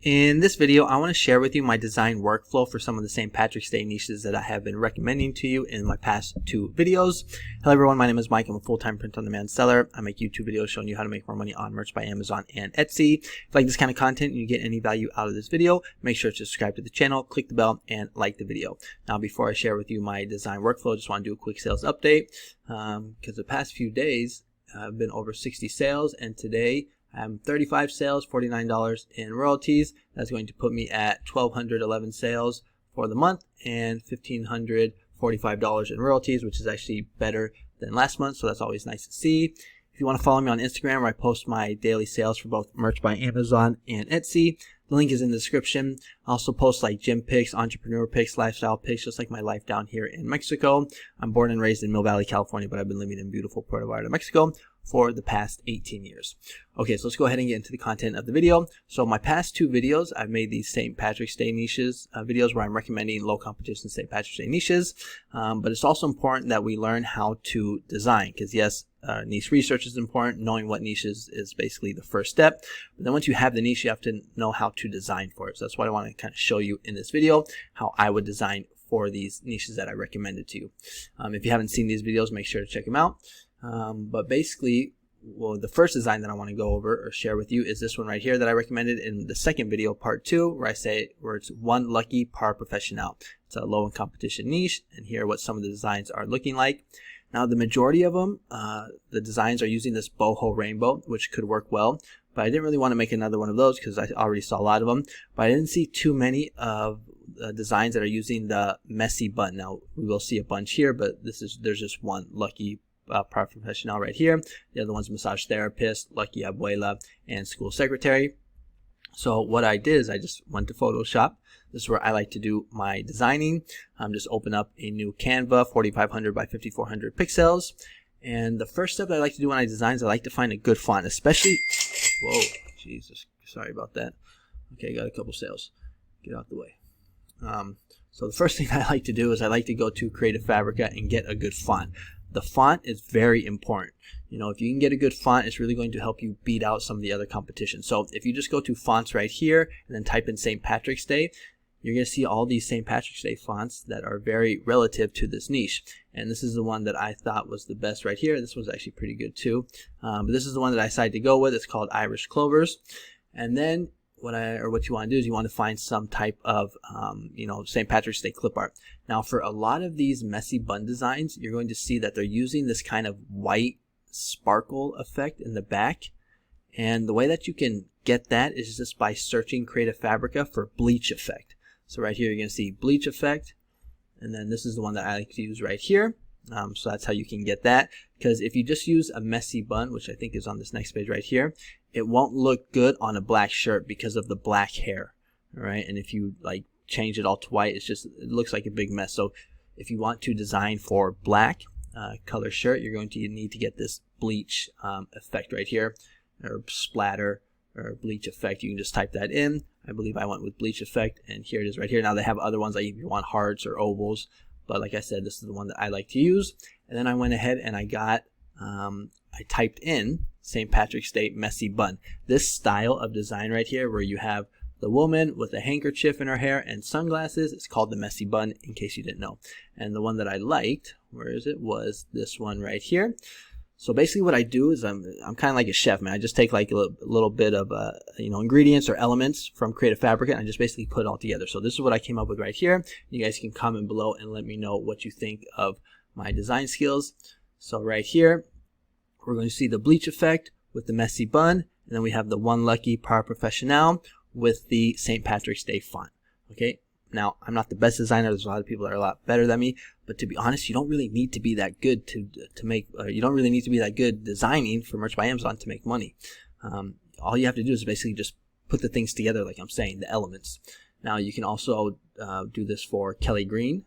In this video, I want to share with you my design workflow for some of the St. Patrick's Day niches that I have been recommending to you in my past two videos. Hello everyone, my name is Mike. I'm a full-time print-on-demand seller. I make YouTube videos showing you how to make more money on merch by Amazon and Etsy. If you like this kind of content and you get any value out of this video, make sure to subscribe to the channel, click the bell, and like the video. Now, before I share with you my design workflow, I just want to do a quick sales update because the past few days I've been over 60 sales, and today I'm 35 sales, $49 in royalties. That's going to put me at 1,211 sales for the month and $1,545 in royalties, which is actually better than last month, so that's always nice to see. If you want to follow me on Instagram, where I post my daily sales for both merch by Amazon and Etsy, the link is in the description. I also post like gym pics, entrepreneur pics, lifestyle pics, just like my life down here in Mexico. I'm born and raised in Mill Valley, California, but I've been living in beautiful Puerto Vallarta, Mexico for the past 18 years. Okay, so let's go ahead and get into the content of the video. So my past two videos, I've made these St. Patrick's Day niches videos where I'm recommending low competition St. Patrick's Day niches. But it's also important that we learn how to design, because yes, niche research is important. Knowing what niches is basically the first step. But then once you have the niche, you have to know how to design for it. So that's what I want to kind of show you in this video, how I would design for these niches that I recommended to you. If you haven't seen these videos, make sure to check them out. But basically, well, the first design that I want to go over or share with you is this one right here that I recommended in the second video, part 2, where I say where it's One Lucky Par Professional. It's a low in competition niche, and here are what some of the designs are looking like. Now, the majority of them, the designs are using this boho rainbow, which could work well, but I didn't really want to make another one of those because I already saw a lot of them. But I didn't see too many of designs that are using the messy bun. Now, we will see a bunch here, but there's just one lucky Par Professional right here. The other one's massage therapist, lucky abuela, and school secretary. So what I did is I just went to Photoshop. This is where I like to do my designing. Just open up a new Canva, 4500 by 5400 pixels. And the first step that I like to do when I design is I like to find a good font, especially, whoa, Jesus, sorry about that. Okay, got a couple sales. Get out the way. So the first thing I like to do is I like to go to Creative Fabrica and get a good font. The font is very important. You know, if you can get a good font, it's really going to help you beat out some of the other competition. So if you just go to fonts right here and then type in St. Patrick's Day, you're going to see all these St. Patrick's Day fonts that are very relative to this niche. And this is the one that I thought was the best right here. This one's actually pretty good too. But this is the one that I decided to go with. It's called Irish Clovers. And then what you want to do is you want to find some type of St. Patrick's Day clip art. Now, for a lot of these messy bun designs, you're going to see that they're using this kind of white sparkle effect in the back, and the way that you can get that is just by searching Creative Fabrica for bleach effect. So right here you're going to see bleach effect, and then this is the one that I like to use right here. So that's how you can get that, because if you just use a messy bun, which I think is on this next page right here, it won't look good on a black shirt because of the black hair. All right, and if you like change it all to white, it looks like a big mess. So if you want to design for black color shirt, you're going to need to get this bleach effect right here, or splatter or bleach effect. You can just type that in. I believe I went with bleach effect, and here it is right here. Now they have other ones, like if you want hearts or ovals, but like I said, this is the one that I like to use. And then I went ahead and I got I typed in St. Patrick's Day messy bun. This style of design right here, where you have the woman with a handkerchief in her hair and sunglasses, it's called the messy bun, in case you didn't know. And the one that I liked, where is it, was this one right here. So basically what I do is I'm kind of like a chef, man. I just take like a little bit of ingredients or elements from Creative Fabrica and I just basically put it all together. So this is what I came up with right here. You guys can comment below and let me know what you think of my design skills. So right here, we're going to see the bleach effect with the messy bun, and then we have the One Lucky Par Professional with the St. Patrick's Day font. Okay, now I'm not the best designer. There's a lot of people that are a lot better than me, but to be honest, you don't really need to be that good to make. You don't really need to be that good designing for merch by Amazon to make money. All you have to do is basically just put the things together, like I'm saying, the elements. Now you can also do this for Kelly Green.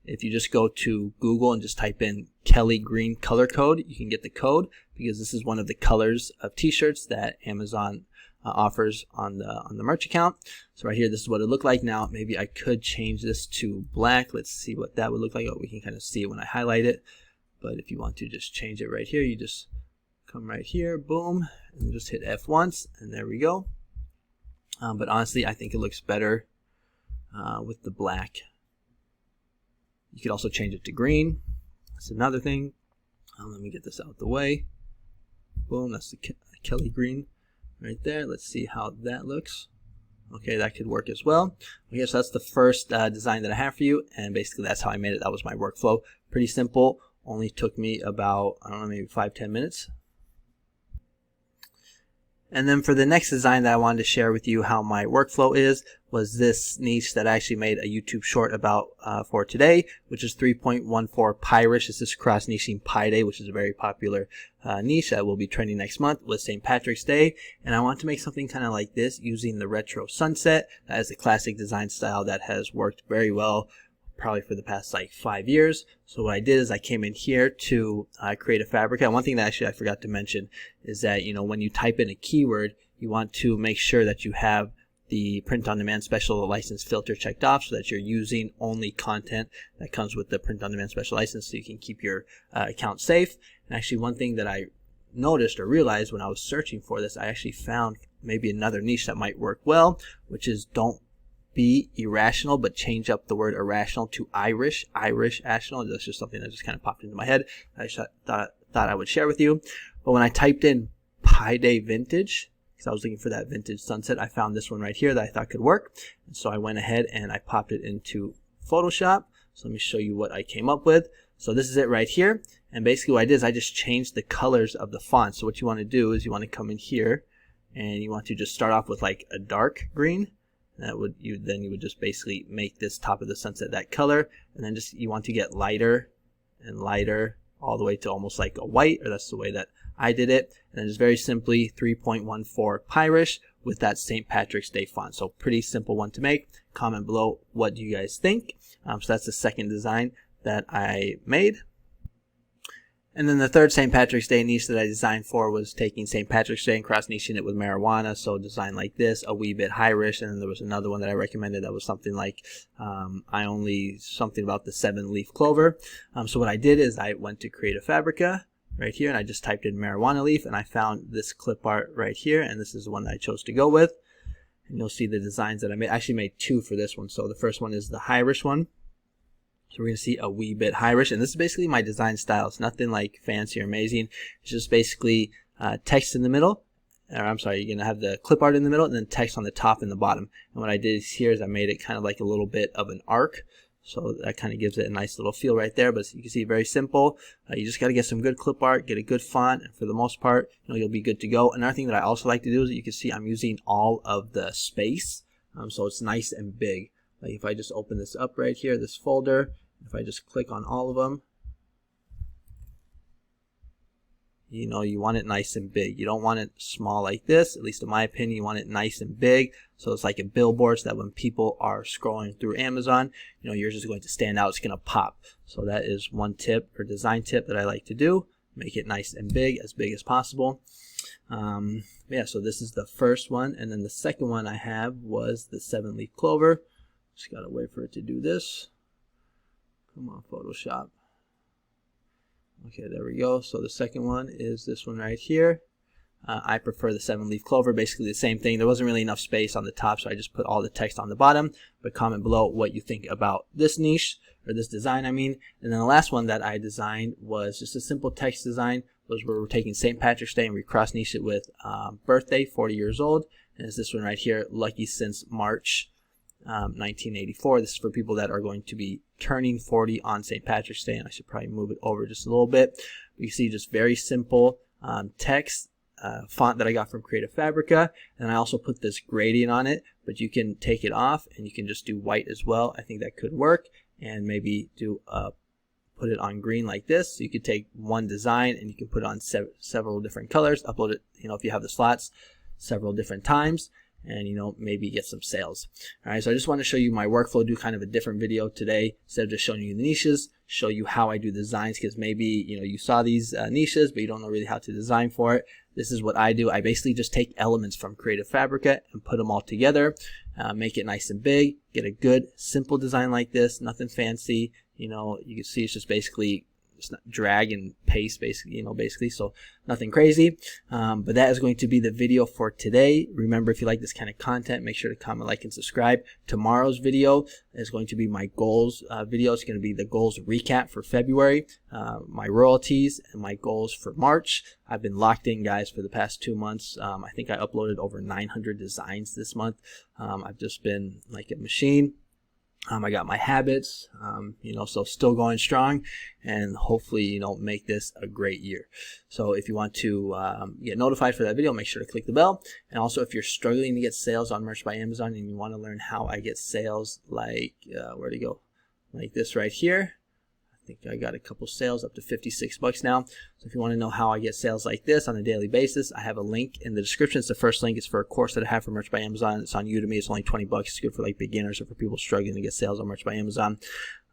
If you just go to Google and just type in Kelly Green color code, you can get the code, because this is one of the colors of t-shirts that Amazon offers on the merch account. So right here, this is what it looked like. Now maybe I could change this to black. Let's see what that would look like. Oh, we can kind of see it when I highlight it. But if you want to just change it right here, you just come right here, boom, and just hit F once, and there we go. but honestly I think it looks better with the black. You could also change it to green. That's another thing. Let me get this out of the way. Boom, that's the Kelly green right there. Let's see how that looks. Okay, that could work as well. Okay, so that's the first design that I have for you, and basically that's how I made it. That was my workflow. Pretty simple. Only took me about, I don't know, maybe 5-10 minutes. And then for the next design that I wanted to share with you how my workflow is, was this niche that I actually made a YouTube short about for today, which is 3.14 Pirish. This is cross niching Pi Day, which is a very popular niche that will be trending next month with St. Patrick's Day. And I want to make something kind of like this using the retro sunset. That is a classic design style that has worked very well probably for the past like 5 years. So what I did is I came in here to create a Fabrica. And one thing that actually I forgot to mention is that, you know, when you type in a keyword, you want to make sure that you have the print on demand special license filter checked off so that you're using only content that comes with the print on demand special license, so you can keep your account safe. And actually one thing that I noticed or realized when I was searching for this, I actually found maybe another niche that might work well, which is don't be irrational, but change up the word irrational to Irish rational. That's just something that just kind of popped into my head. I just thought I would share with you. But when I typed in Pi Day Vintage, because I was looking for that vintage sunset, I found this one right here that I thought could work. And so I went ahead and I popped it into Photoshop. So let me show you what I came up with. So this is it right here. And basically what I did is I just changed the colors of the font. So what you want to do is you want to come in here and you want to just start off with like a dark green. That would you would just basically make this top of the sunset that color, and then just you want to get lighter and lighter all the way to almost like a white, or that's the way that I did it. And then just very simply 3.14 Pirish with that St. Patrick's Day font. So pretty simple one to make. Comment below what do you guys think. So that's the second design that I made. And then the third St. Patrick's Day niche that I designed for was taking St. Patrick's Day and cross-niching it with marijuana. So design like this, a wee bit Irish. And then there was another one that I recommended that was something like something about the 7-leaf clover. So what I did is I went to create a Fabrica right here, and I just typed in marijuana leaf, and I found this clip art right here, and this is the one that I chose to go with. And you'll see the designs that I made. I actually made two for this one. So the first one is the Irish one. So we're going to see a wee bit Irish, and this is basically my design style. It's nothing like fancy or amazing. It's just basically text in the middle, or I'm sorry, you're going to have the clip art in the middle and then text on the top and the bottom. And what I did here is I made it kind of like a little bit of an arc. So that kind of gives it a nice little feel right there. But you can see very simple. You just got to get some good clip art, get a good font, and for the most part, you'll be good to go. Another thing that I also like to do is you can see I'm using all of the space, so it's nice and big. Like if I just open this up right here, this folder, if I just click on all of them, you want it nice and big. You don't want it small like this. At least in my opinion, you want it nice and big. So it's like a billboard, so that when people are scrolling through Amazon, yours is going to stand out. It's going to pop. So that is one tip or design tip that I like to do. Make it nice and big as possible. Yeah, so this is the first one. And then the second one I have was the 7-leaf clover. Just got to wait for it to do this. Come on, Photoshop. Okay, there we go. So the second one is this one right here. I prefer the 7-leaf clover, basically the same thing. There wasn't really enough space on the top, so I just put all the text on the bottom. But comment below what you think about this niche, or this design, I mean. And then the last one that I designed was just a simple text design, was where we're taking St. Patrick's Day and we cross-niche it with birthday, 40 years old. And it's this one right here, lucky since March 1984. This is for people that are going to be turning 40 on St. Patrick's Day, and I should probably move it over just a little bit. You see just very simple text font that I got from Creative Fabrica, and I also put this gradient on it, but you can take it off and you can just do white as well. I think that could work, and maybe do put it on green like this. So you could take one design and you can put it on several different colors, upload it, if you have the slots, several different times, and maybe get some sales. All right, so I just want to show you my workflow, do kind of a different video today. Instead of just showing you the niches, show you how I do designs, because maybe you saw these niches but you don't know really how to design for it. This is what I do. I basically just take elements from Creative Fabrica and put them all together, make it nice and big, get a good simple design like this, nothing fancy. You can see it's just basically drag and paste, basically, so nothing crazy. But that is going to be the video for today. Remember, if you like this kind of content, make sure to comment, like, and subscribe. Tomorrow's video is going to be my goals video. It's going to be the goals recap for February, my royalties, and my goals for March. I've been locked in, guys, for the past 2 months. I think I uploaded over 900 designs this month. I've just been like a machine. I got my habits, so still going strong, and hopefully, make this a great year. So if you want to get notified for that video, make sure to click the bell. And also, if you're struggling to get sales on Merch by Amazon and you want to learn how I get sales, like, where'd it go? Like this right here. I think I got a couple sales up to $56 now. So if you want to know how I get sales like this on a daily basis, I have a link in the description. It's the first link. It's for a course that I have for Merch by Amazon. It's on Udemy. It's only $20. It's good for like beginners or for people struggling to get sales on Merch by Amazon.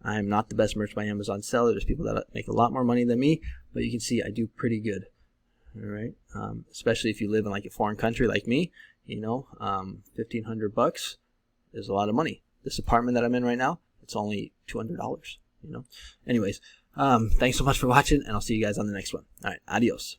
I'm not the best Merch by Amazon seller. There's people that make a lot more money than me, but you can see I do pretty good. All right, especially if you live in like a foreign country like me. $1,500 is a lot of money. This apartment that I'm in right now, it's only $200. Anyways, thanks so much for watching, and I'll see you guys on the next one. All right, adios.